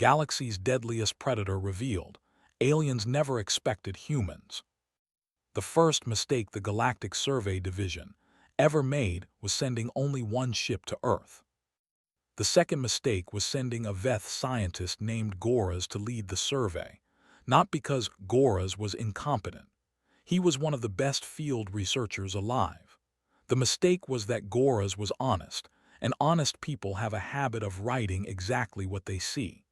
Galaxy's deadliest predator revealed. Aliens never expected humans. The first mistake the Galactic Survey Division ever made was sending only one ship to Earth. The second mistake was sending a Veth scientist named Goraz to lead the survey, not because Goraz was incompetent. He was one of the best field researchers alive. The mistake was that Goraz was honest, and honest people have a habit of writing exactly what they see.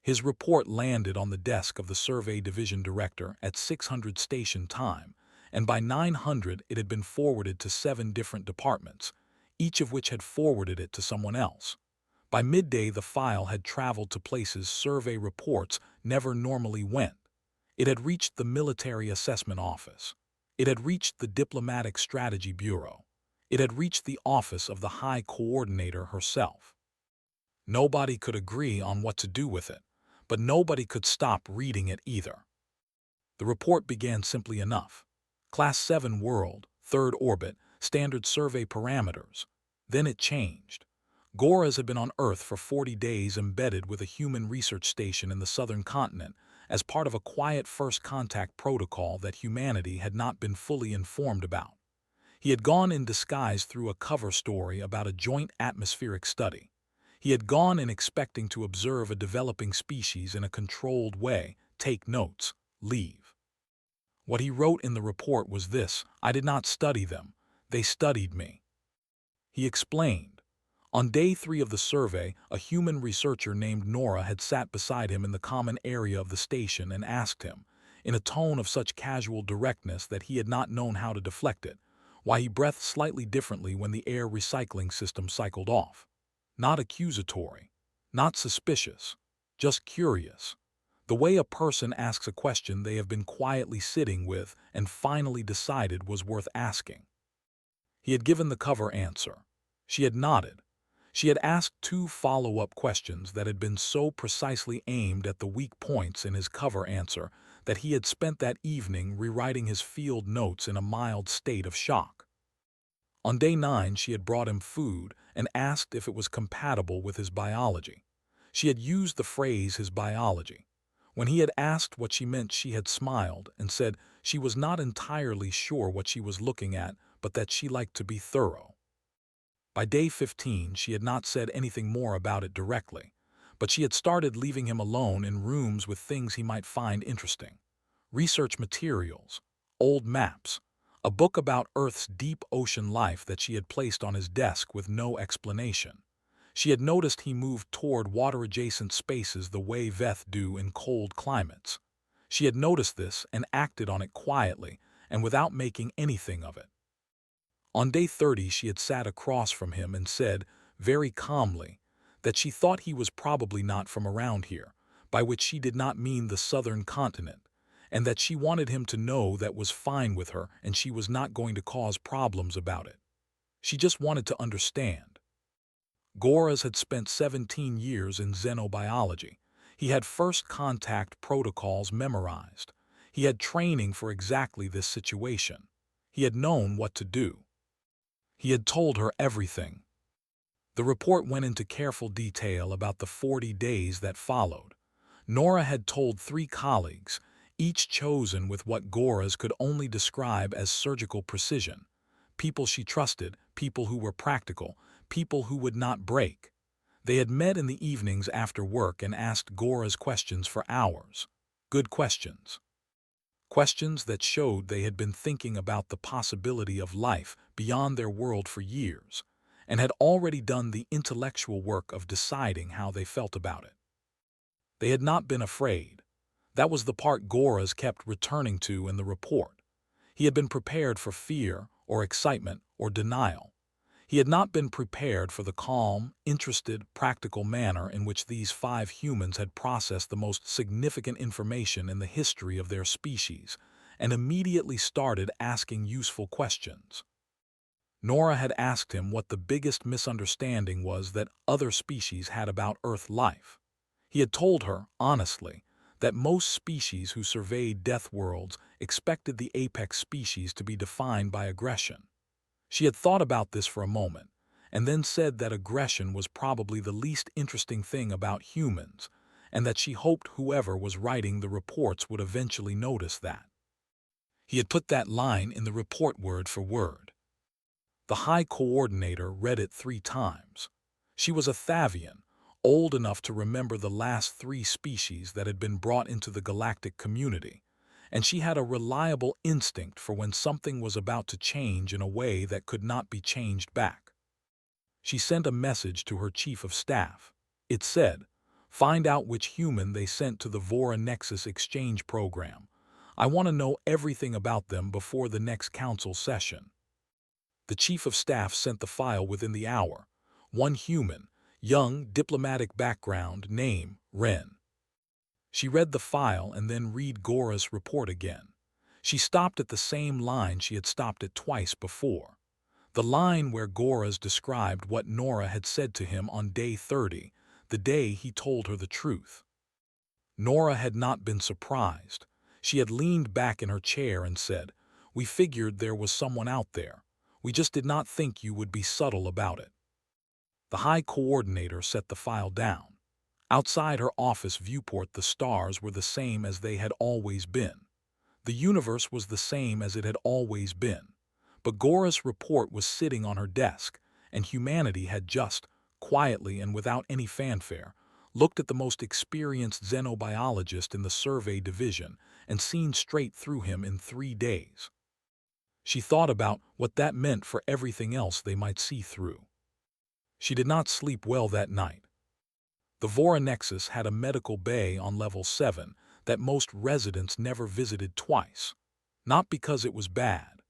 His report landed on the desk of the Survey Division Director at 600 station time, and by 900 it had been forwarded to 7 different departments, each of which had forwarded it to someone else. By midday the file had traveled to places survey reports never normally went. It had reached the Military Assessment Office. It had reached the Diplomatic Strategy Bureau. It had reached the office of the High Coordinator herself. Nobody could agree on what to do with it, but nobody could stop reading it either. The report began simply enough. Class 7 world, 3rd orbit, standard survey parameters. Then it changed. Goraz had been on Earth for 40 days embedded with a human research station in the southern continent as part of a quiet first contact protocol that humanity had not been fully informed about. He had gone in disguise through a cover story about a joint atmospheric study. He had gone in expecting to observe a developing species in a controlled way, take notes, leave. What he wrote in the report was this: I did not study them, they studied me. He explained. On day 3 of the survey, a human researcher named Nora had sat beside him in the common area of the station and asked him, in a tone of such casual directness that he had not known how to deflect it, why he breathed slightly differently when the air recycling system cycled off. Not accusatory, not suspicious, just curious. The way a person asks a question they have been quietly sitting with and finally decided was worth asking. He had given the cover answer. She had nodded. She had asked 2 follow-up questions that had been so precisely aimed at the weak points in his cover answer that he had spent that evening rewriting his field notes in a mild state of shock. On day 9, she had brought him food and asked if it was compatible with his biology. She had used the phrase his biology. When he had asked what she meant, she had smiled and said she was not entirely sure what she was looking at, but that she liked to be thorough. By day 15, she had not said anything more about it directly, but she had started leaving him alone in rooms with things he might find interesting. Research materials, old maps, a book about Earth's deep ocean life that she had placed on his desk with no explanation. She had noticed he moved toward water-adjacent spaces the way Veth do in cold climates. She had noticed this and acted on it quietly and without making anything of it. On day 30, she had sat across from him and said, very calmly, that she thought he was probably not from around here, by which she did not mean the southern continent, and that she wanted him to know that was fine with her and she was not going to cause problems about it. She just wanted to understand. Goraz had spent 17 years in xenobiology. He had first contact protocols memorized. He had training for exactly this situation. He had known what to do. He had told her everything. The report went into careful detail about the 40 days that followed. Nora had told 3 colleagues, each chosen with what Goraz could only describe as surgical precision. People she trusted, people who were practical, people who would not break. They had met in the evenings after work and asked Goraz questions for hours. Good questions. Questions that showed they had been thinking about the possibility of life beyond their world for years, and had already done the intellectual work of deciding how they felt about it. They had not been afraid. That was the part Goraz kept returning to in the report. He had been prepared for fear or excitement or denial. He had not been prepared for the calm, interested, practical manner in which these 5 humans had processed the most significant information in the history of their species, and immediately started asking useful questions. Nora had asked him what the biggest misunderstanding was that other species had about Earth life. He had told her, honestly, that most species who surveyed death worlds expected the apex species to be defined by aggression. She had thought about this for a moment, and then said that aggression was probably the least interesting thing about humans, and that she hoped whoever was writing the reports would eventually notice that. He had put that line in the report word for word. The High Coordinator read it 3 times. She was a Thavian, old enough to remember the last 3 species that had been brought into the galactic community, and she had a reliable instinct for when something was about to change in a way that could not be changed back. She sent a message to her chief of staff. It said, "Find out which human they sent to the Vora Nexus exchange program. I want to know everything about them before the next council session." The chief of staff sent the file within the hour. 1 human, young, diplomatic background, name, Ren. She read the file and then read Gora's report again. She stopped at the same line she had stopped at twice before. The line where Gora's described what Nora had said to him on day 30, the day he told her the truth. Nora had not been surprised. She had leaned back in her chair and said, "We figured there was someone out there. We just did not think you would be subtle about it." The High Coordinator set the file down. Outside her office viewport, the stars were the same as they had always been. The universe was the same as it had always been. But Gora's report was sitting on her desk, and humanity had just, quietly and without any fanfare, looked at the most experienced xenobiologist in the survey division and seen straight through him in 3 days. She thought about what that meant for everything else they might see through. She did not sleep well that night. The Vora Nexus had a medical bay on level 7 that most residents never visited twice. Not because it was bad,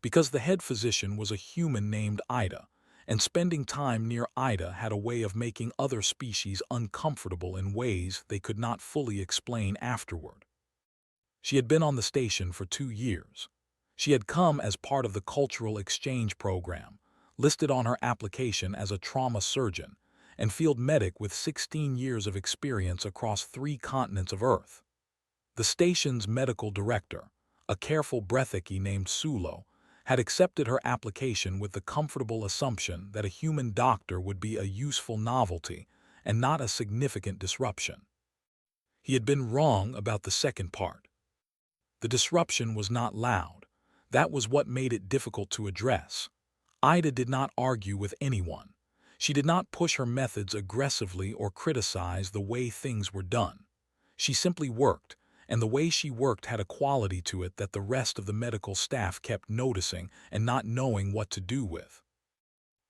because the head physician was a human named Ida, and spending time near Ida had a way of making other species uncomfortable in ways they could not fully explain afterward. She had been on the station for 2 years. She had come as part of the cultural exchange program, listed on her application as a trauma surgeon, and field medic with 16 years of experience across 3 continents of Earth. The station's medical director, a careful Breathiki named Sulo, had accepted her application with the comfortable assumption that a human doctor would be a useful novelty and not a significant disruption. He had been wrong about the second part. The disruption was not loud. That was what made it difficult to address. Ida did not argue with anyone. She did not push her methods aggressively or criticize the way things were done. She simply worked, and the way she worked had a quality to it that the rest of the medical staff kept noticing and not knowing what to do with.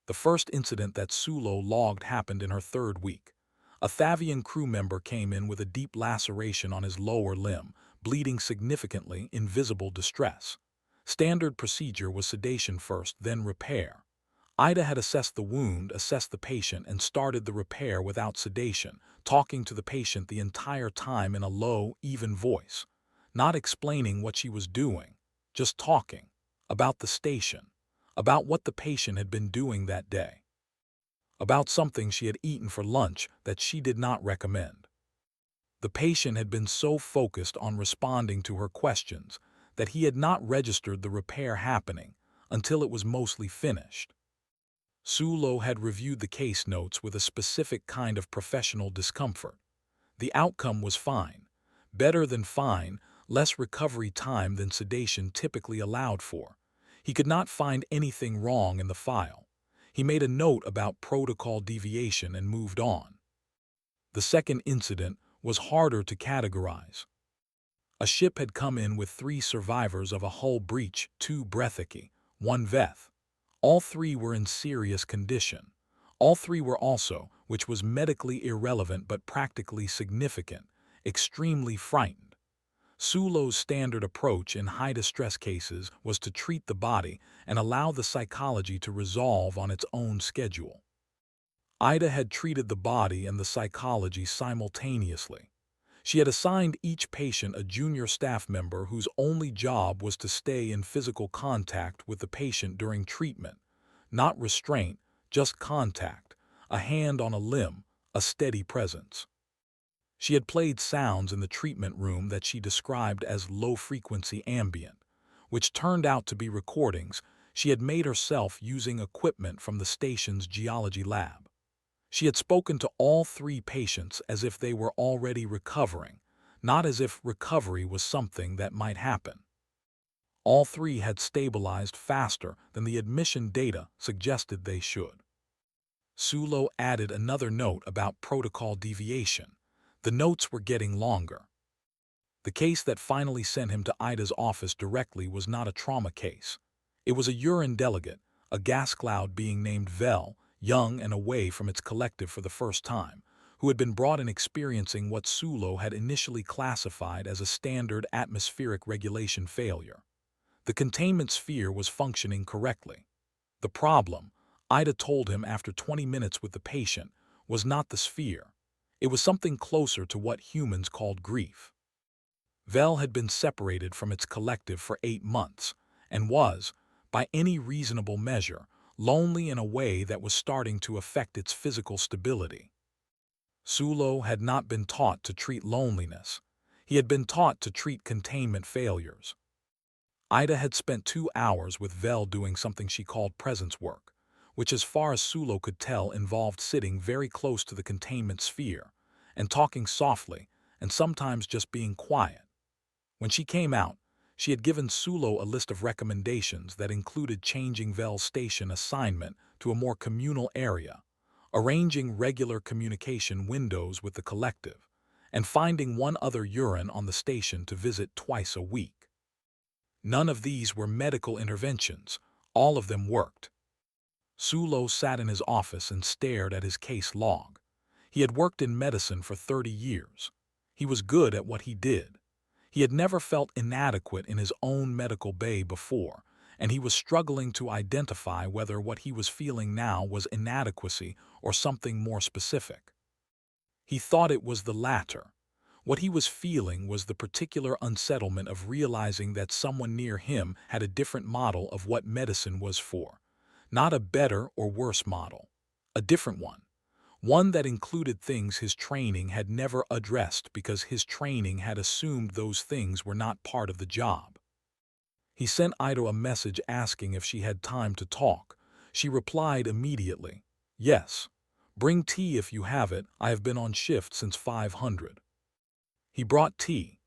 The first incident that Sulo logged happened in her 3rd week. A Thavian crew member came in with a deep laceration on his lower limb, bleeding significantly in visible distress. Standard procedure was sedation first, then repair. Ida had assessed the wound, assessed the patient, and started the repair without sedation, talking to the patient the entire time in a low, even voice, not explaining what she was doing, just talking, about the station, about what the patient had been doing that day, about something she had eaten for lunch that she did not recommend. The patient had been so focused on responding to her questions that he had not registered the repair happening until it was mostly finished. Sulo had reviewed the case notes with a specific kind of professional discomfort. The outcome was fine, better than fine, less recovery time than sedation typically allowed for. He could not find anything wrong in the file. He made a note about protocol deviation and moved on. The second incident was harder to categorize. A ship had come in with 3 survivors of a hull breach, 2 Breathiki, 1 Veth. All 3 were in serious condition. All 3 were also, which was medically irrelevant but practically significant, extremely frightened. Sulo's standard approach in high-distress cases was to treat the body and allow the psychology to resolve on its own schedule. Ida had treated the body and the psychology simultaneously. She had assigned each patient a junior staff member whose only job was to stay in physical contact with the patient during treatment. Not restraint, just contact, a hand on a limb, a steady presence. She had played sounds in the treatment room that she described as low-frequency ambient, which turned out to be recordings she had made herself using equipment from the station's geology lab. She had spoken to all three patients as if they were already recovering, not as if recovery was something that might happen. All three had stabilized faster than the admission data suggested they should. Sulo added another note about protocol deviation. The notes were getting longer. The case that finally sent him to Ida's office directly was not a trauma case. It was a urine delegate, a gas cloud being named Vel, young and away from its collective for the first time, who had been brought in experiencing what Sulo had initially classified as a standard atmospheric regulation failure. The containment sphere was functioning correctly. The problem, Ida told him after 20 minutes with the patient, was not the sphere. It was something closer to what humans called grief. Vel had been separated from its collective for 8 months and was, by any reasonable measure, lonely in a way that was starting to affect its physical stability. Sulo had not been taught to treat loneliness. He had been taught to treat containment failures. Ida had spent 2 hours with Vel doing something she called presence work, which as far as Sulo could tell involved sitting very close to the containment sphere and talking softly and sometimes just being quiet. When she came out, she had given Sulo a list of recommendations that included changing Vel's station assignment to a more communal area, arranging regular communication windows with the collective, and finding one other urine on the station to visit twice a week. None of these were medical interventions. All of them worked. Sulo sat in his office and stared at his case log. He had worked in medicine for 30 years. He was good at what he did. He had never felt inadequate in his own medical bay before, and he was struggling to identify whether what he was feeling now was inadequacy or something more specific. He thought it was the latter. What he was feeling was the particular unsettlement of realizing that someone near him had a different model of what medicine was for. Not a better or worse model. A different one. One that included things his training had never addressed because his training had assumed those things were not part of the job. He sent Ida a message asking if she had time to talk. She replied immediately, "Yes. Bring tea if you have it. I have been on shift since 500. He brought tea.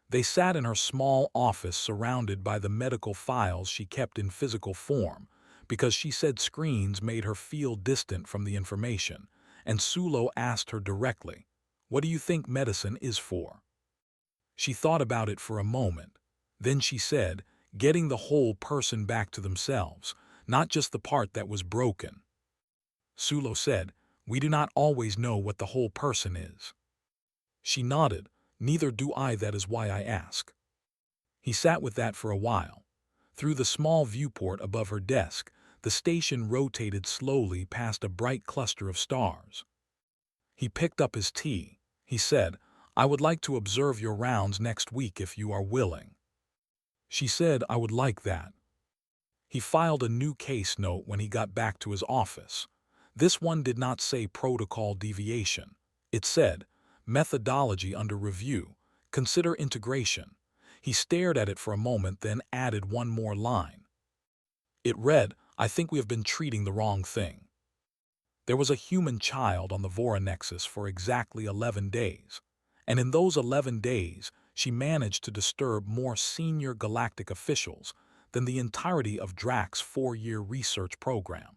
They sat in her small office surrounded by the medical files she kept in physical form because she said screens made her feel distant from the information. And Sulo asked her directly, "What do you think medicine is for?" She thought about it for a moment. Then she said, "Getting the whole person back to themselves, not just the part that was broken." Sulo said, "We do not always know what the whole person is." She nodded, "Neither do I, that is why I ask." He sat with that for a while. Through the small viewport above her desk, the station rotated slowly past a bright cluster of stars. He picked up his tea. He said, "I would like to observe your rounds next week if you are willing." She said, "I would like that." He filed a new case note when he got back to his office. This one did not say protocol deviation. It said, "Methodology under review. Consider integration." He stared at it for a moment, then added one more line. It read, "I think we have been treating the wrong thing." There was a human child on the Voronexus for exactly 11 days, and in those 11 days she managed to disturb more senior galactic officials than the entirety of Drax's 4-year research program.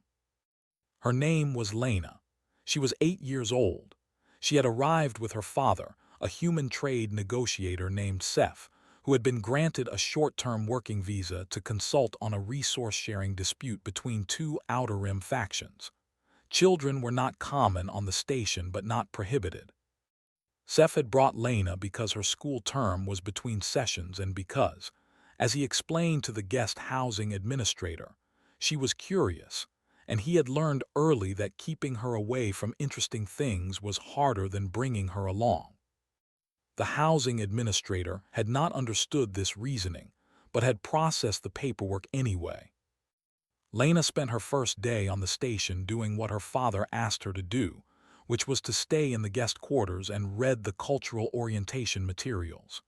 Her name was Lena. She was 8 years old. She had arrived with her father, a human trade negotiator named Seth, who had been granted a short-term working visa to consult on a resource-sharing dispute between two Outer Rim factions. Children were not common on the station but not prohibited. Seth had brought Lena because her school term was between sessions and because, as he explained to the guest housing administrator, she was curious, and he had learned early that keeping her away from interesting things was harder than bringing her along. The housing administrator had not understood this reasoning, but had processed the paperwork anyway. Lena spent her first day on the station doing what her father asked her to do, which was to stay in the guest quarters and read the cultural orientation materials.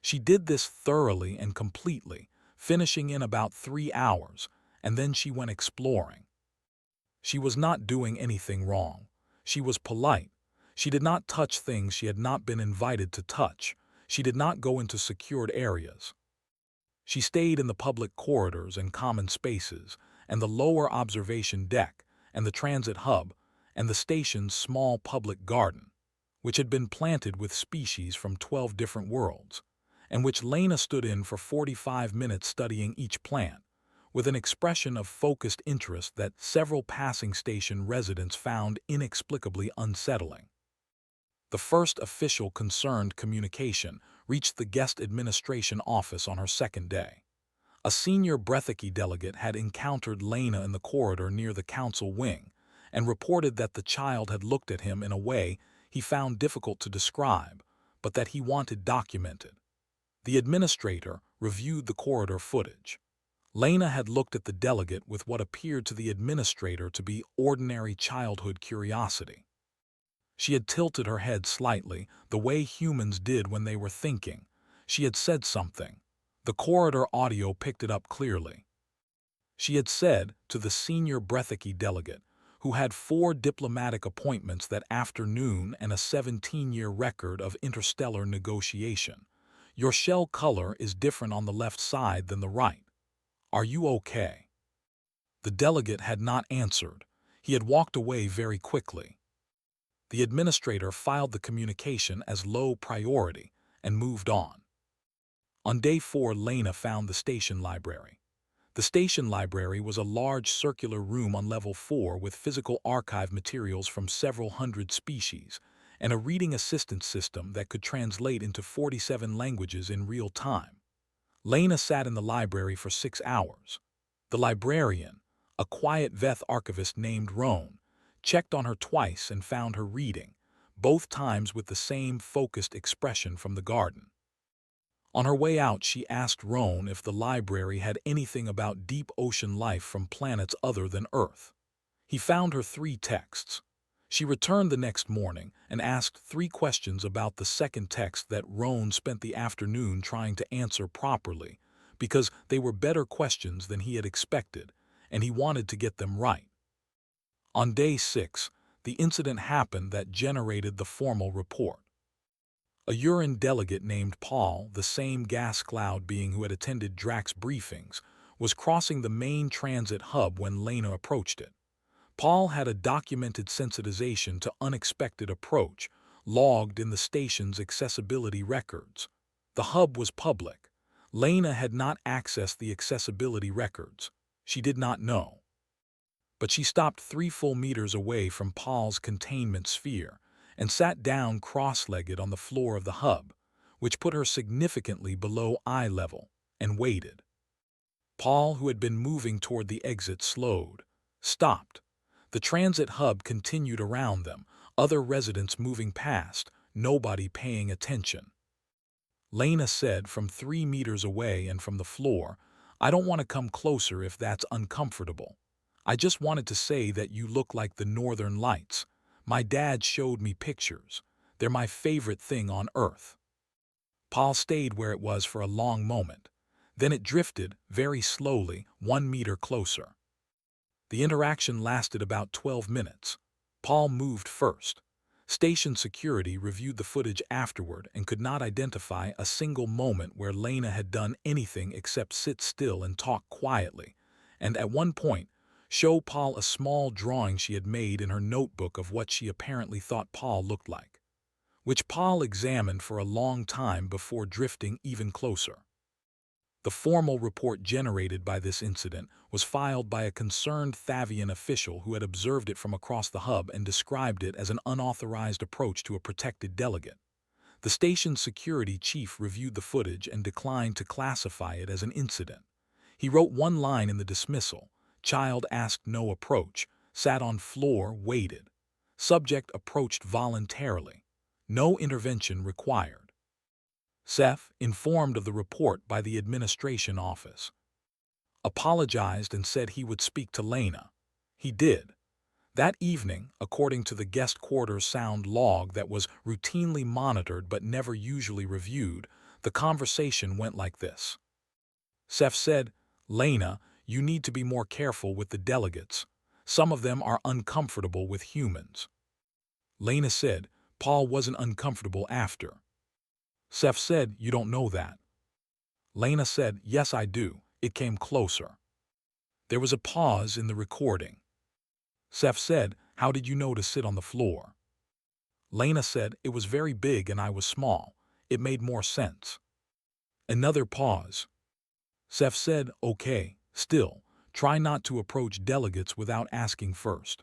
She did this thoroughly and completely, finishing in about 3 hours, and then she went exploring. She was not doing anything wrong. She was polite. She did not touch things she had not been invited to touch. She did not go into secured areas. She stayed in the public corridors and common spaces, and the lower observation deck, and the transit hub, and the station's small public garden, which had been planted with species from 12 different worlds, and which Lena stood in for 45 minutes studying each plant, with an expression of focused interest that several passing station residents found inexplicably unsettling. The first official concerned communication reached the guest administration office on her second day. A senior Breathiki delegate had encountered Lena in the corridor near the council wing and reported that the child had looked at him in a way he found difficult to describe, but that he wanted documented. The administrator reviewed the corridor footage. Lena had looked at the delegate with what appeared to the administrator to be ordinary childhood curiosity. She had tilted her head slightly, the way humans did when they were thinking. She had said something. The corridor audio picked it up clearly. She had said to the senior Breathiki delegate, who had 4 diplomatic appointments that afternoon and a 17-year record of interstellar negotiation, "Your shell color is different on the left side than the right. Are you okay?" The delegate had not answered. He had walked away very quickly. The administrator filed the communication as low priority and moved on. On day 4, Lena found the station library. The station library was a large circular room on level 4 with physical archive materials from several hundred species and a reading assistance system that could translate into 47 languages in real time. Lena sat in the library for 6 hours. The librarian, a quiet Veth archivist named Roan, checked on her twice and found her reading, both times with the same focused expression from the garden. On her way out, she asked Roan if the library had anything about deep ocean life from planets other than Earth. He found her 3 texts. She returned the next morning and asked 3 questions about the second text that Roan spent the afternoon trying to answer properly, because they were better questions than he had expected, and he wanted to get them right. On day 6, the incident happened that generated the formal report. A urine delegate named Paul, the same gas cloud being who had attended Drax's briefings, was crossing the main transit hub when Lena approached it. Paul had a documented sensitization to unexpected approach, logged in the station's accessibility records. The hub was public. Lena had not accessed the accessibility records. She did not know. But she stopped 3 full meters away from Paul's containment sphere and sat down cross-legged on the floor of the hub, which put her significantly below eye level, and waited. Paul, who had been moving toward the exit, slowed, stopped. The transit hub continued around them, other residents moving past, nobody paying attention. Lena said from 3 meters away and from the floor, "I don't want to come closer if that's uncomfortable. I just wanted to say that you look like the Northern Lights. My dad showed me pictures. They're my favorite thing on Earth." Paul stayed where it was for a long moment. Then it drifted, very slowly, 1 meter closer. The interaction lasted about 12 minutes. Paul moved first. Station security reviewed the footage afterward and could not identify a single moment where Lena had done anything except sit still and talk quietly, and at one point, show Paul a small drawing she had made in her notebook of what she apparently thought Paul looked like, which Paul examined for a long time before drifting even closer. The formal report generated by this incident was filed by a concerned Thavian official who had observed it from across the hub and described it as an unauthorized approach to a protected delegate. The station's security chief reviewed the footage and declined to classify it as an incident. He wrote one line in the dismissal: "Child asked no approach, sat on floor, waited. Subject approached voluntarily. No intervention required." Seth, informed of the report by the administration office, apologized and said he would speak to Lena. He did. That evening, according to the guest quarters sound log that was routinely monitored but never usually reviewed, the conversation went like this. Seth said, "Lena, you need to be more careful with the delegates. Some of them are uncomfortable with humans." Lena said, Paul wasn't uncomfortable after. Seth said, you don't know that. Lena said, yes I do, it came closer. There was a pause in the recording. Seth said, how did you know to sit on the floor? Lena said, it was very big and I was small. It made more sense. Another pause. Seth said, okay, still, try not to approach delegates without asking first.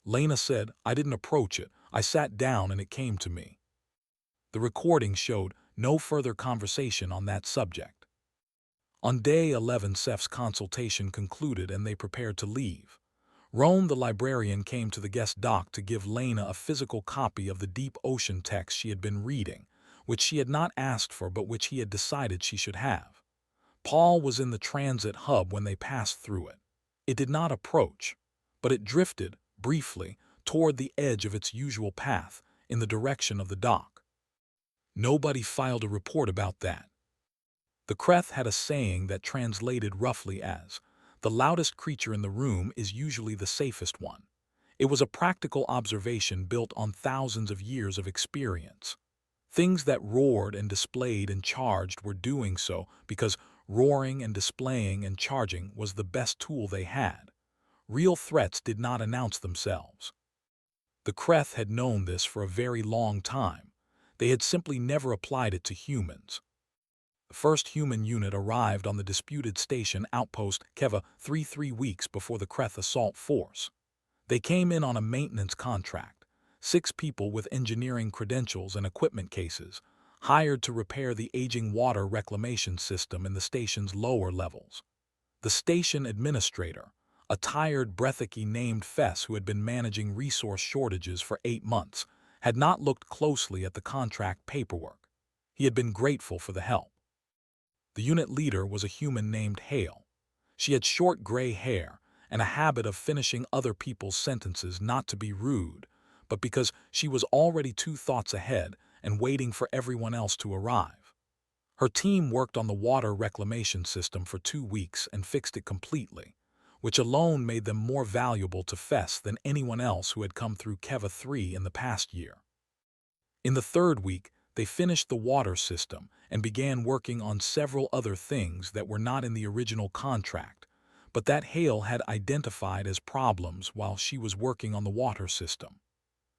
Lena said, I didn't approach it, I sat down and it came to me. The recording showed no further conversation on that subject. On day 11, Seth's consultation concluded and they prepared to leave. Rome, the librarian, came to the guest dock to give Lena a physical copy of the deep ocean text she had been reading, which she had not asked for but which he had decided she should have. Paul was in the transit hub when they passed through it. It did not approach, but it drifted, briefly, toward the edge of its usual path, in the direction of the dock. Nobody filed a report about that. The Kreth had a saying that translated roughly as, the loudest creature in the room is usually the safest one. It was a practical observation built on thousands of years of experience. Things that roared and displayed and charged were doing so because roaring and displaying and charging was the best tool they had. Real threats did not announce themselves. The Kreth had known this for a very long time. They had simply never applied it to humans. The first human unit arrived on the disputed station outpost Keva 3 weeks before the Kreth assault force. They came in on a maintenance contract, 6 people with engineering credentials and equipment cases, hired to repair the aging water reclamation system in the station's lower levels. The station administrator, a tired Brethiki named Fess who had been managing resource shortages for 8 months, had not looked closely at the contract paperwork. He had been grateful for the help. The unit leader was a human named Hale. She had short gray hair and a habit of finishing other people's sentences not to be rude, but because she was already 2 thoughts ahead and waiting for everyone else to arrive. Her team worked on the water reclamation system for 2 weeks and fixed it completely, which alone made them more valuable to Fess than anyone else who had come through Keva 3 in the past year. In the 3rd week, they finished the water system and began working on several other things that were not in the original contract, but that Hale had identified as problems while she was working on the water system.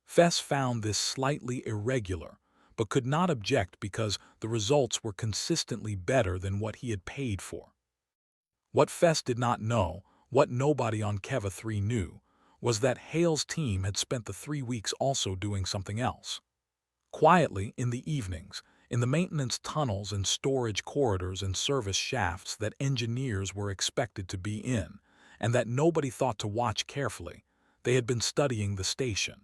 Fess found this slightly irregular, but could not object because the results were consistently better than what he had paid for. What Fess did not know, what nobody on Keva 3 knew, was that Hale's team had spent the 3 weeks also doing something else. Quietly, in the evenings, in the maintenance tunnels and storage corridors and service shafts that engineers were expected to be in, and that nobody thought to watch carefully, they had been studying the station.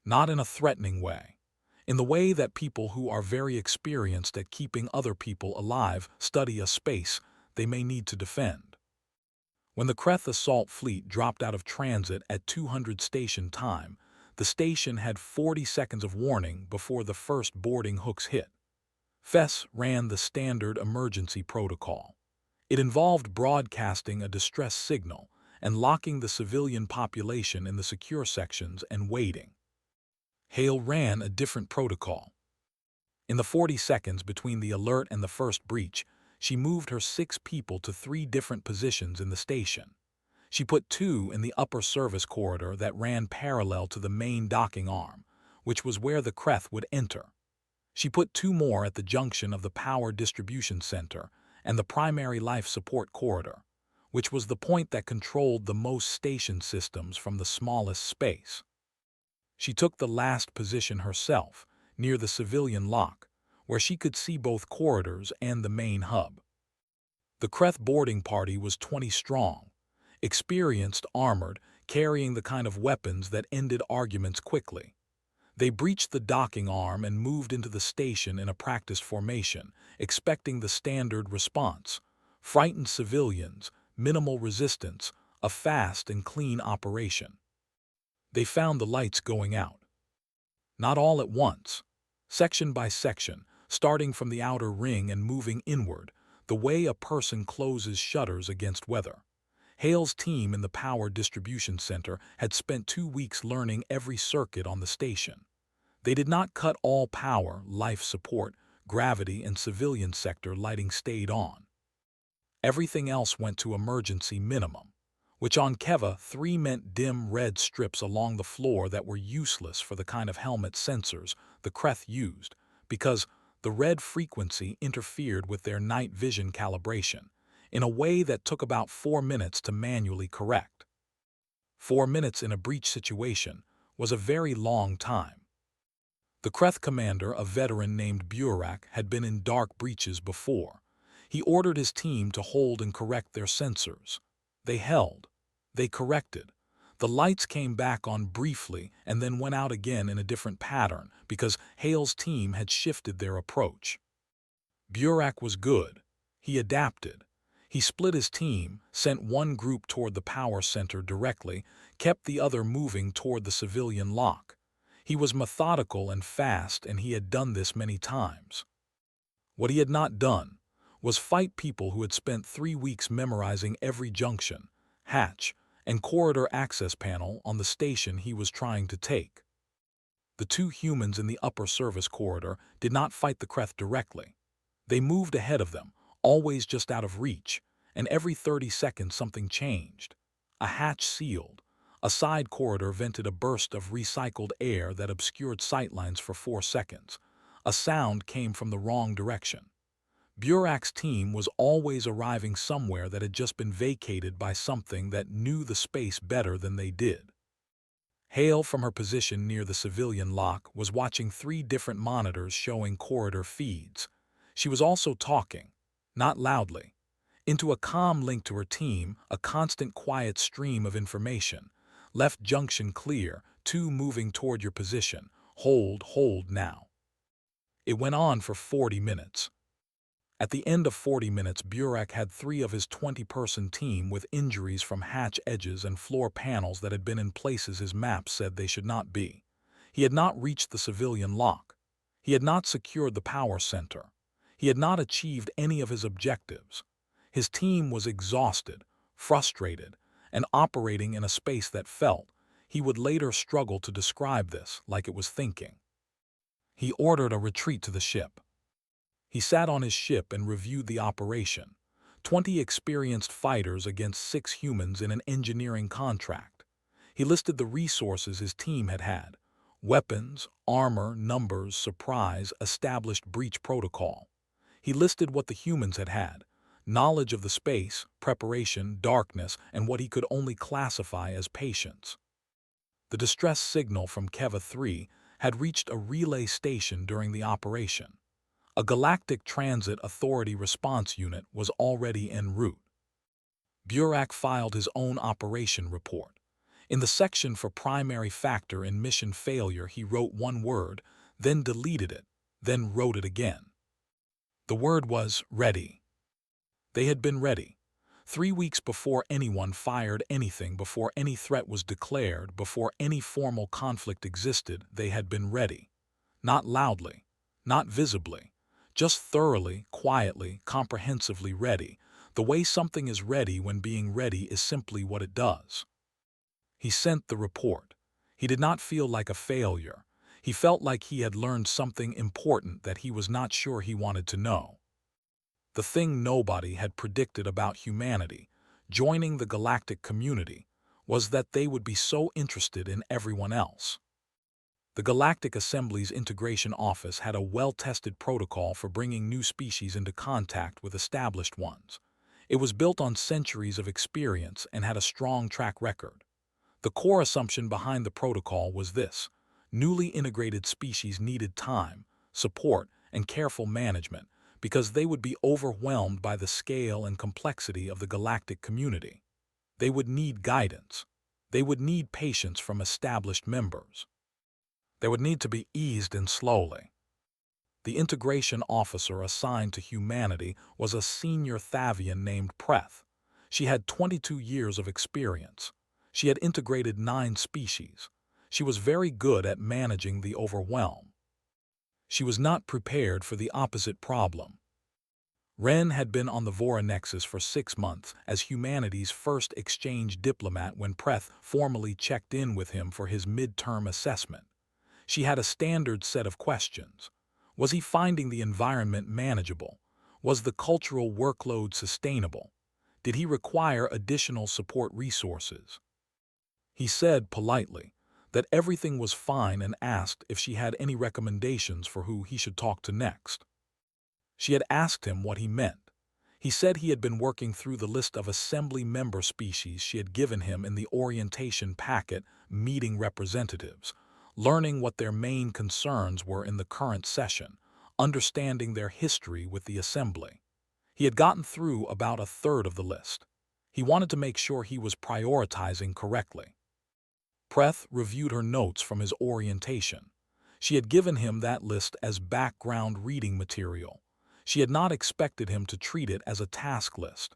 Not in a threatening way. In the way that people who are very experienced at keeping other people alive study a space they may need to defend. When the Kreth assault fleet dropped out of transit at 200 station time, the station had 40 seconds of warning before the first boarding hooks hit. Fess ran the standard emergency protocol. It involved broadcasting a distress signal and locking the civilian population in the secure sections and waiting. Hale ran a different protocol. In the 40 seconds between the alert and the first breach, she moved her 6 people to 3 different positions in the station. She put 2 in the upper service corridor that ran parallel to the main docking arm, which was where the Kreth would enter. She put 2 more at the junction of the power distribution center and the primary life support corridor, which was the point that controlled the most station systems from the smallest space. She took the last position herself, near the civilian lock, where she could see both corridors and the main hub. The Kreth boarding party was 20 strong, experienced, armored, carrying the kind of weapons that ended arguments quickly. They breached the docking arm and moved into the station in a practice formation, expecting the standard response: frightened civilians, minimal resistance, a fast and clean operation. They found the lights going out. Not all at once. Section by section, starting from the outer ring and moving inward, the way a person closes shutters against weather. Hale's team in the power distribution center had spent 2 weeks learning every circuit on the station. They did not cut all power, life support, gravity, and civilian sector lighting stayed on. Everything else went to emergency minimum, which on Keva 3 meant dim red strips along the floor that were useless for the kind of helmet sensors the Kreth used, because the red frequency interfered with their night vision calibration in a way that took about 4 minutes to manually correct. 4 minutes in a breach situation was a very long time. The Kreth commander, a veteran named Burak, had been in dark breaches before. He ordered his team to hold and correct their sensors. They held. They corrected. The lights came back on briefly and then went out again in a different pattern because Hale's team had shifted their approach. Burak was good. He adapted. He split his team, sent one group toward the power center directly, kept the other moving toward the civilian lock. He was methodical and fast, and he had done this many times. What he had not done was fight people who had spent 3 weeks memorizing every junction, hatch, and corridor access panel on the station he was trying to take. The 2 humans in the upper service corridor did not fight the Kreth directly. They moved ahead of them, always just out of reach, and every 30 seconds something changed. A hatch sealed. A side corridor vented a burst of recycled air that obscured sightlines for 4 seconds. A sound came from the wrong direction. Burak's team was always arriving somewhere that had just been vacated by something that knew the space better than they did. Hale, from her position near the civilian lock, was watching 3 different monitors showing corridor feeds. She was also talking, not loudly, into a comm link to her team, a constant quiet stream of information. Left junction clear, 2 moving toward your position. Hold now. It went on for 40 minutes. At the end of 40 minutes, Burak had 3 of his 20-person team with injuries from hatch edges and floor panels that had been in places his map said they should not be. He had not reached the civilian lock. He had not secured the power center. He had not achieved any of his objectives. His team was exhausted, frustrated, and operating in a space that felt, he would later struggle to describe this, like it was thinking. He ordered a retreat to the ship. He sat on his ship and reviewed the operation. 20 experienced fighters against 6 humans in an engineering contract. He listed the resources his team had had: weapons, armor, numbers, surprise, established breach protocol. He listed what the humans had had: knowledge of the space, preparation, darkness, and what he could only classify as patience. The distress signal from Keva 3 had reached a relay station during the operation. A Galactic Transit Authority response unit was already en route. Burak filed his own operation report. In the section for primary factor in mission failure, he wrote one word, then deleted it, then wrote it again. The word was ready. They had been ready. 3 weeks before anyone fired anything, before any threat was declared, before any formal conflict existed, they had been ready. Not loudly, not visibly, just thoroughly, quietly, comprehensively ready, the way something is ready when being ready is simply what it does. He sent the report. He did not feel like a failure. He felt like he had learned something important that he was not sure he wanted to know. The thing nobody had predicted about humanity, joining the galactic community, was that they would be so interested in everyone else. The Galactic Assembly's Integration Office had a well-tested protocol for bringing new species into contact with established ones. It was built on centuries of experience and had a strong track record. The core assumption behind the protocol was this: newly integrated species needed time, support, and careful management because they would be overwhelmed by the scale and complexity of the galactic community. They would need guidance. They would need patience from established members. They would need to be eased in slowly. The integration officer assigned to humanity was a senior Thavian named Preth. She had 22 years of experience. She had integrated 9 species. She was very good at managing the overwhelm. She was not prepared for the opposite problem. Ren had been on the Voronexus for 6 months as humanity's first exchange diplomat when Preth formally checked in with him for his midterm assessment. She had a standard set of questions. Was he finding the environment manageable? Was the cultural workload sustainable? Did he require additional support resources? He said politely that everything was fine and asked if she had any recommendations for who he should talk to next. She had asked him what he meant. He said he had been working through the list of assembly member species she had given him in the orientation packet, meeting representatives, learning what their main concerns were in the current session, understanding their history with the assembly. He had gotten through about a third of the list. He wanted to make sure he was prioritizing correctly. Preth reviewed her notes from his orientation. She had given him that list as background reading material. She had not expected him to treat it as a task list.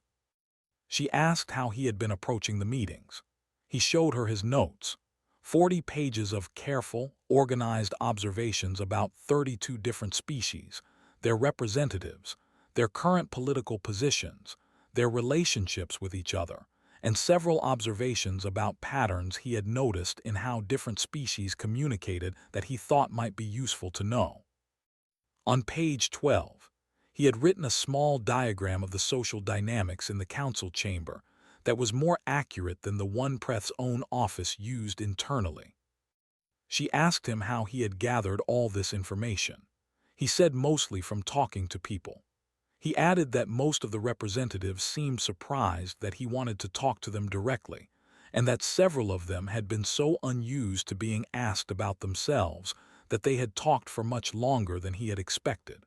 She asked how he had been approaching the meetings. He showed her his notes. 40 pages of careful, organized observations about 32 different species, their representatives, their current political positions, their relationships with each other, and several observations about patterns he had noticed in how different species communicated that he thought might be useful to know. On page 12, he had written a small diagram of the social dynamics in the council chamber that was more accurate than the one Preth's own office used internally. She asked him how he had gathered all this information. He said mostly from talking to people. He added that most of the representatives seemed surprised that he wanted to talk to them directly, and that several of them had been so unused to being asked about themselves that they had talked for much longer than he had expected.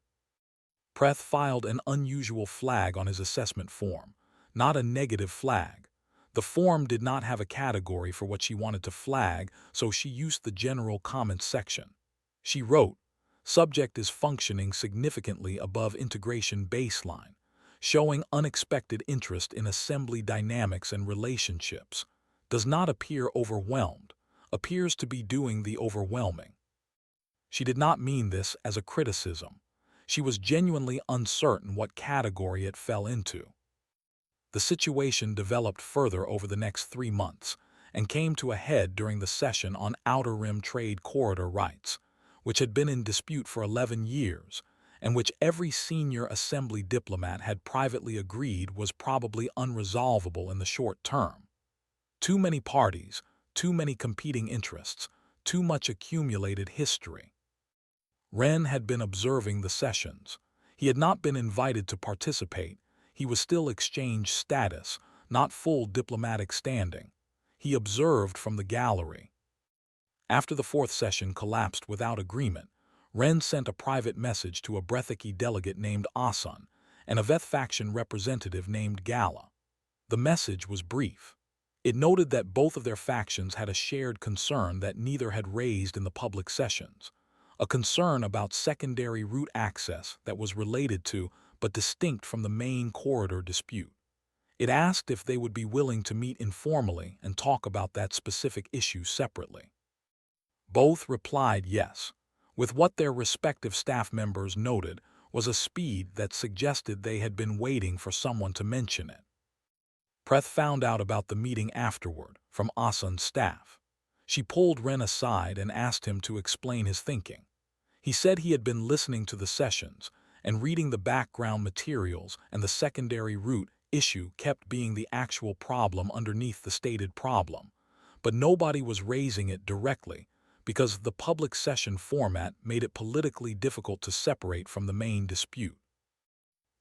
Preth filed an unusual flag on his assessment form, not a negative flag. The form did not have a category for what she wanted to flag, so she used the general comments section. She wrote, "Subject is functioning significantly above integration baseline, showing unexpected interest in assembly dynamics and relationships. Does not appear overwhelmed, appears to be doing the overwhelming." She did not mean this as a criticism. She was genuinely uncertain what category it fell into. The situation developed further over the next 3 months and came to a head during the session on Outer Rim Trade Corridor rights, which had been in dispute for 11 years, and which every senior assembly diplomat had privately agreed was probably unresolvable in the short term. Too many parties, too many competing interests, too much accumulated history. Ren had been observing the sessions. He had not been invited to participate. He was still exchange status, not full diplomatic standing. He observed from the gallery. After the fourth session collapsed without agreement, Ren sent a private message to a Brethiki delegate named Asan and a Veth faction representative named Gala. The message was brief. It noted that both of their factions had a shared concern that neither had raised in the public sessions, a concern about secondary route access that was related to but distinct from the main corridor dispute. It asked if they would be willing to meet informally and talk about that specific issue separately. Both replied yes, with what their respective staff members noted was a speed that suggested they had been waiting for someone to mention it. Preth found out about the meeting afterward from Asan's staff. She pulled Ren aside and asked him to explain his thinking. He said he had been listening to the sessions and reading the background materials, and the secondary route issue kept being the actual problem underneath the stated problem, but nobody was raising it directly because the public session format made it politically difficult to separate from the main dispute.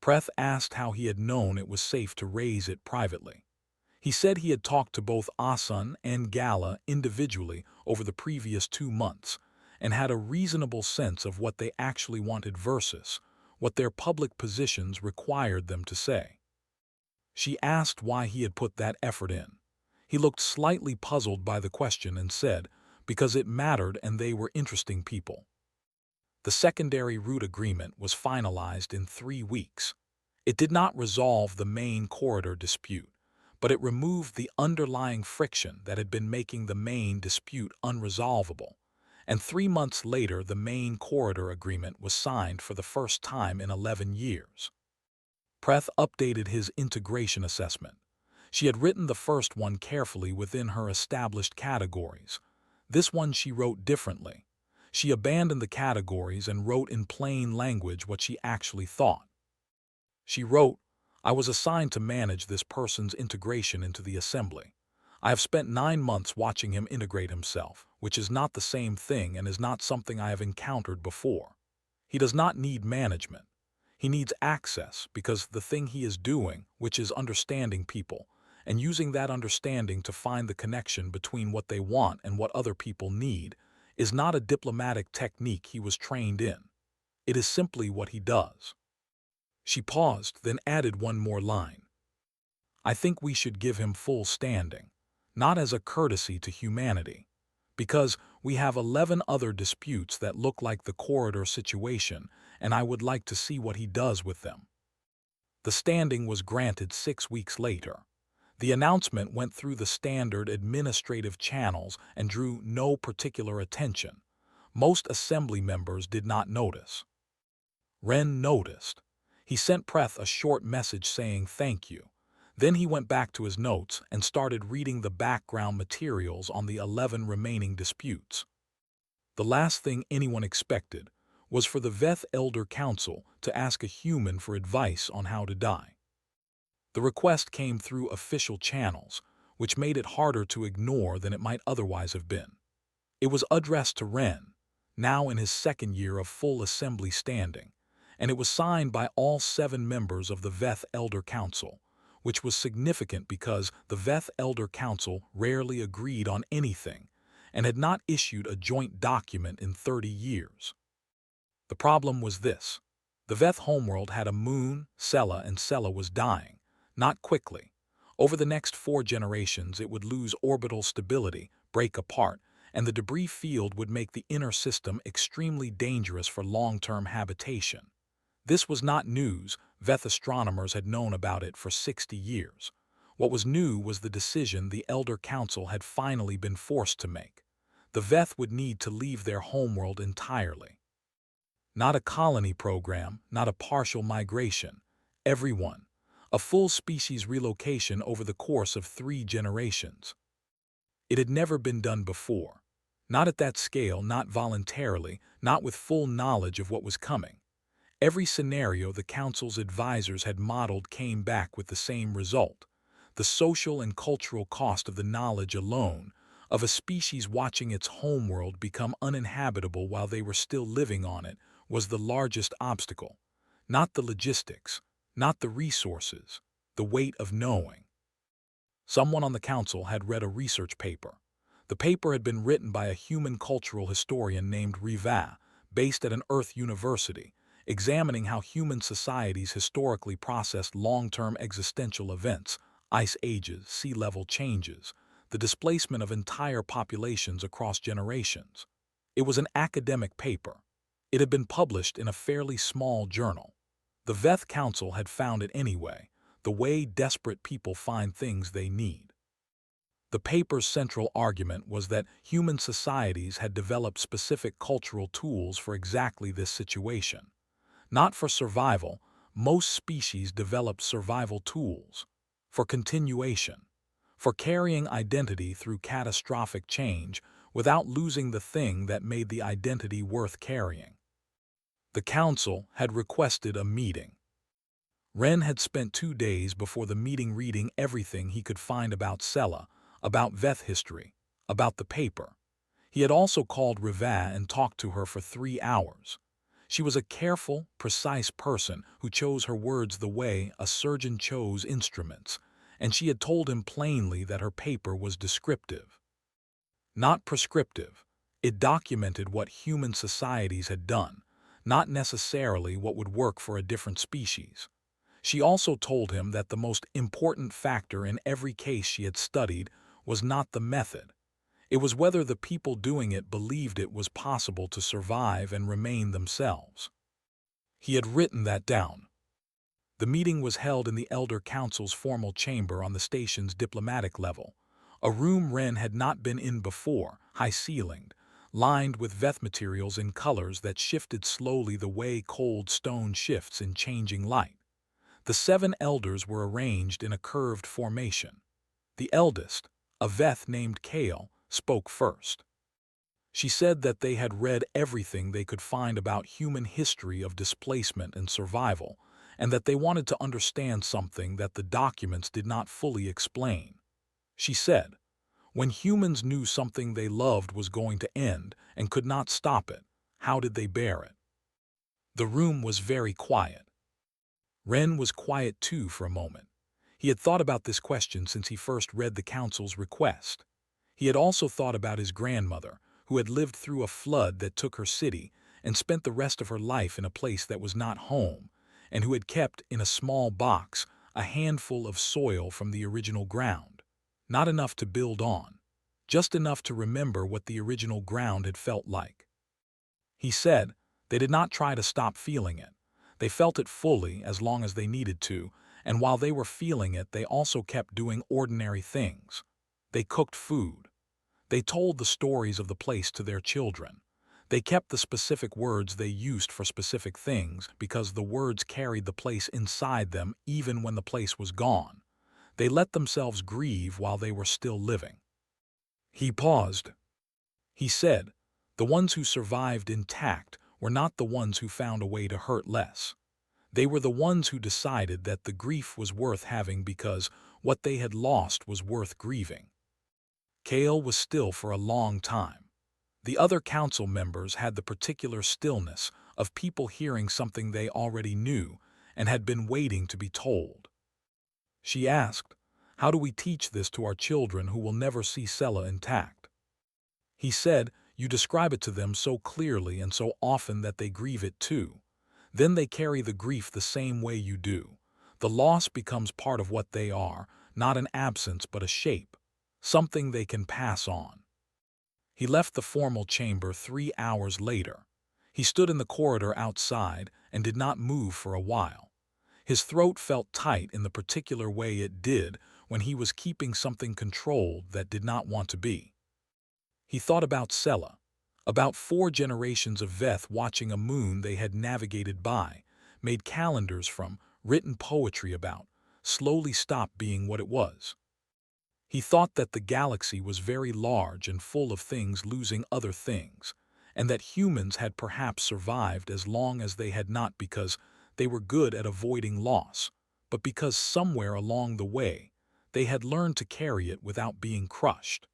Preth asked how he had known it was safe to raise it privately. He said he had talked to both Asan and Gala individually over the previous 2 months and had a reasonable sense of what they actually wanted versus what their public positions required them to say. She asked why he had put that effort in. He looked slightly puzzled by the question and said, because it mattered and they were interesting people. The secondary route agreement was finalized in 3 weeks. It did not resolve the main corridor dispute, but it removed the underlying friction that had been making the main dispute unresolvable. And 3 months later, the main corridor agreement was signed for the first time in 11 years. Preth updated his integration assessment. She had written the first one carefully within her established categories. This one she wrote differently. She abandoned the categories and wrote in plain language what she actually thought. She wrote, "I was assigned to manage this person's integration into the assembly. I have spent 9 months watching him integrate himself, which is not the same thing and is not something I have encountered before. He does not need management. He needs access because the thing he is doing, which is understanding people, and using that understanding to find the connection between what they want and what other people need, is not a diplomatic technique he was trained in. It is simply what he does." She paused, then added one more line. "I think we should give him full standing, not as a courtesy to humanity, because we have 11 other disputes that look like the corridor situation, and I would like to see what he does with them." The standing was granted 6 weeks later. The announcement went through the standard administrative channels and drew no particular attention. Most assembly members did not notice. Wren noticed. He sent Preth a short message saying thank you. Then he went back to his notes and started reading the background materials on the 11 remaining disputes. The last thing anyone expected was for the Veth Elder Council to ask a human for advice on how to die. The request came through official channels, which made it harder to ignore than it might otherwise have been. It was addressed to Wren, now in his 2nd year of full assembly standing, and it was signed by all 7 members of the Veth Elder Council, which was significant because the Veth Elder Council rarely agreed on anything and had not issued a joint document in 30 years. The problem was this. The Veth homeworld had a moon, Sela, and Sela was dying, not quickly. Over the next 4 generations it would lose orbital stability, break apart, and the debris field would make the inner system extremely dangerous for long-term habitation. This was not news. Veth astronomers had known about it for 60 years. What was new was the decision the Elder Council had finally been forced to make. The Veth would need to leave their homeworld entirely. Not a colony program, not a partial migration. Everyone. A full species relocation over the course of 3 generations. It had never been done before. Not at that scale, not voluntarily, not with full knowledge of what was coming. Every scenario the Council's advisors had modeled came back with the same result. The social and cultural cost of the knowledge alone, of a species watching its homeworld become uninhabitable while they were still living on it, was the largest obstacle. Not the logistics, not the resources, the weight of knowing. Someone on the Council had read a research paper. The paper had been written by a human cultural historian named Riva, based at an Earth university, examining how human societies historically processed long-term existential events, ice ages, sea level changes, the displacement of entire populations across generations. It was an academic paper. It had been published in a fairly small journal. The Veth Council had found it anyway, the way desperate people find things they need. The paper's central argument was that human societies had developed specific cultural tools for exactly this situation. Not for survival, most species develop survival tools. For continuation. For carrying identity through catastrophic change without losing the thing that made the identity worth carrying. The Council had requested a meeting. Wren had spent 2 days before the meeting reading everything he could find about Sela, about Veth history, about the paper. He had also called Riva and talked to her for 3 hours. She was a careful, precise person who chose her words the way a surgeon chose instruments, and she had told him plainly that her paper was descriptive. Not prescriptive. It documented what human societies had done, not necessarily what would work for a different species. She also told him that the most important factor in every case she had studied was not the method. It was whether the people doing it believed it was possible to survive and remain themselves. He had written that down. The meeting was held in the Elder Council's formal chamber on the station's diplomatic level, a room Wren had not been in before, high-ceilinged, lined with Veth materials in colors that shifted slowly the way cold stone shifts in changing light. The 7 elders were arranged in a curved formation. The eldest, a Veth named Kale, spoke first. She said that they had read everything they could find about human history of displacement and survival, and that they wanted to understand something that the documents did not fully explain. She said, when humans knew something they loved was going to end and could not stop it, how did they bear it? The room was very quiet. Ren was quiet too for a moment. He had thought about this question since he first read the council's request. He had also thought about his grandmother, who had lived through a flood that took her city and spent the rest of her life in a place that was not home, and who had kept in a small box a handful of soil from the original ground. Not enough to build on, just enough to remember what the original ground had felt like. He said they did not try to stop feeling it. They felt it fully as long as they needed to, and while they were feeling it, they also kept doing ordinary things. They cooked food. They told the stories of the place to their children. They kept the specific words they used for specific things because the words carried the place inside them even when the place was gone. They let themselves grieve while they were still living. He paused. He said, the ones who survived intact were not the ones who found a way to hurt less. They were the ones who decided that the grief was worth having because what they had lost was worth grieving. Kale was still for a long time. The other council members had the particular stillness of people hearing something they already knew and had been waiting to be told. She asked, how do we teach this to our children who will never see Sela intact? He said, you describe it to them so clearly and so often that they grieve it too. Then they carry the grief the same way you do. The loss becomes part of what they are, not an absence but a shape, something they can pass on. He left the formal chamber 3 hours later. He stood in the corridor outside and did not move for a while. His throat felt tight in the particular way it did when he was keeping something controlled that did not want to be. He thought about Sela, about 4 generations of Veth watching a moon they had navigated by, made calendars from, written poetry about, slowly stopped being what it was. He thought that the galaxy was very large and full of things losing other things, and that humans had perhaps survived as long as they had not because they were good at avoiding loss, but because somewhere along the way they had learned to carry it without being crushed.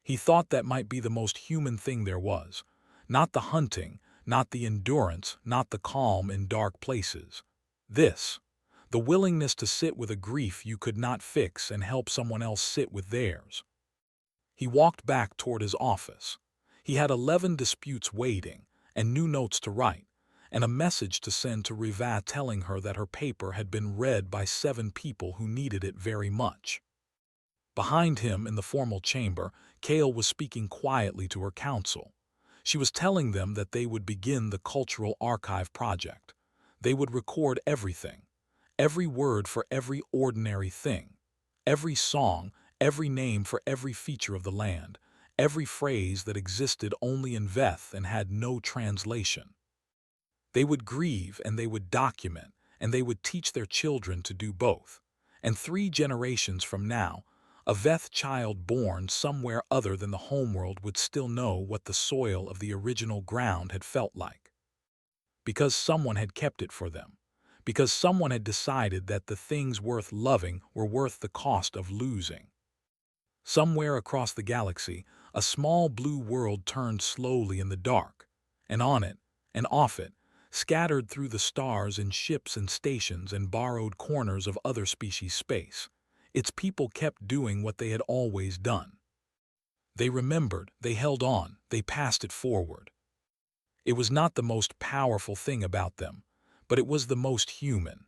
He thought that might be the most human thing there was, not the hunting, not the endurance, not the calm in dark places. This, the willingness to sit with a grief you could not fix and help someone else sit with theirs. He walked back toward his office. He had 11 disputes waiting, and new notes to write, and a message to send to Riva telling her that her paper had been read by 7 people who needed it very much. Behind him in the formal chamber, Kale was speaking quietly to her council. She was telling them that they would begin the Cultural Archive project. They would record everything, every word for every ordinary thing, every song, every name for every feature of the land, every phrase that existed only in Veth and had no translation. They would grieve and they would document, and they would teach their children to do both. And 3 generations from now, a Veth child born somewhere other than the homeworld would still know what the soil of the original ground had felt like. Because someone had kept it for them. Because someone had decided that the things worth loving were worth the cost of losing. Somewhere across the galaxy, a small blue world turned slowly in the dark, and on it, and off it, scattered through the stars and ships and stations and borrowed corners of other species' space. Its people kept doing what they had always done. They remembered, they held on, they passed it forward. It was not the most powerful thing about them, but it was the most human.